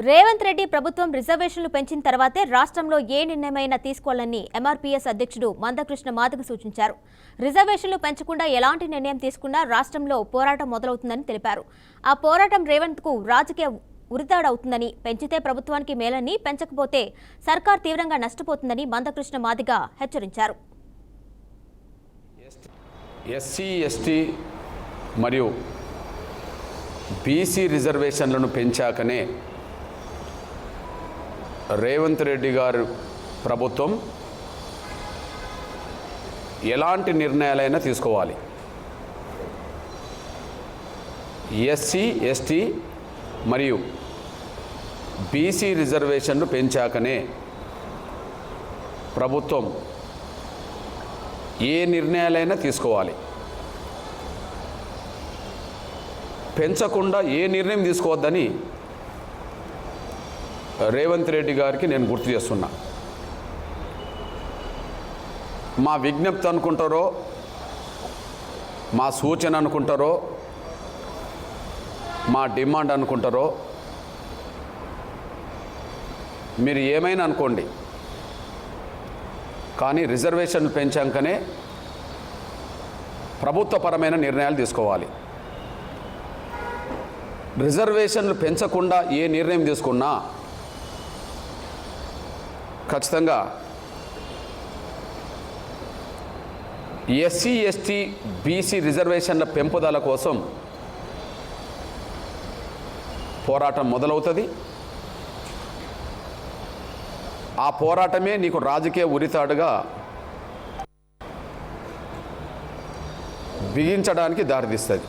రేవంత్ రెడ్డి ప్రభుత్వం రిజర్వేషన్లు పెంచిన తర్వాతే రాష్ట్రంలో ఏ నిర్ణయమైనా తీసుకోవాలని ఎంఆర్పీఎస్ అధ్యక్షుడు మందకృష్ణ మాదిగ సూచించారు. రిజర్వేషన్లు పెంచకుండా ఎలాంటి నిర్ణయం తీసుకున్నా రాష్ట్రంలో పోరాటం మొదలవుతుందని తెలిపారు. ఆ పోరాటం రేవంత్కు రాజకీయ ఉరితాడవుతుందని, పెంచితే ప్రభుత్వానికి మేలని, పెంచకపోతే సర్కార్ తీవ్రంగా నష్టపోతుందని మందకృష్ణ మాదిగ హెచ్చరించారు. ఎస్సీ, ఎస్టీ మరియు బీసీ రిజర్వేషన్లను పెంచాకనే రేవంత్ రెడ్డి గారు ప్రభుత్వం ఎలాంటి నిర్ణయాలైనా తీసుకోవాలి. ఎస్సీ, ఎస్టీ మరియు బీసీ రిజర్వేషన్లు పెంచాకనే ప్రభుత్వం ఏ నిర్ణయాలైనా తీసుకోవాలి. పెంచకుండా ఏ నిర్ణయం తీసుకోవద్దని రేవంత్ రెడ్డి గారికి నేను గుర్తు చేస్తున్నా. మా విజ్ఞప్తి అనుకుంటారో, మా సూచన అనుకుంటారో, మా డిమాండ్ అనుకుంటారో, మీరు ఏమైనా అనుకోండి, కానీ రిజర్వేషన్లు పెంచాకనే ప్రభుత్వపరమైన నిర్ణయాలు తీసుకోవాలి. రిజర్వేషన్లు పెంచకుండా ఏ నిర్ణయం తీసుకున్నా ఖచ్చితంగా ఎస్సీ, ఎస్టీ, బీసీ రిజర్వేషన్ల పెంపుదల కోసం పోరాటం మొదలవుతుంది. ఆ పోరాటమే నీకు రాజకీయ ఉరితాడుగా బిగించడానికి దారితీస్తుంది.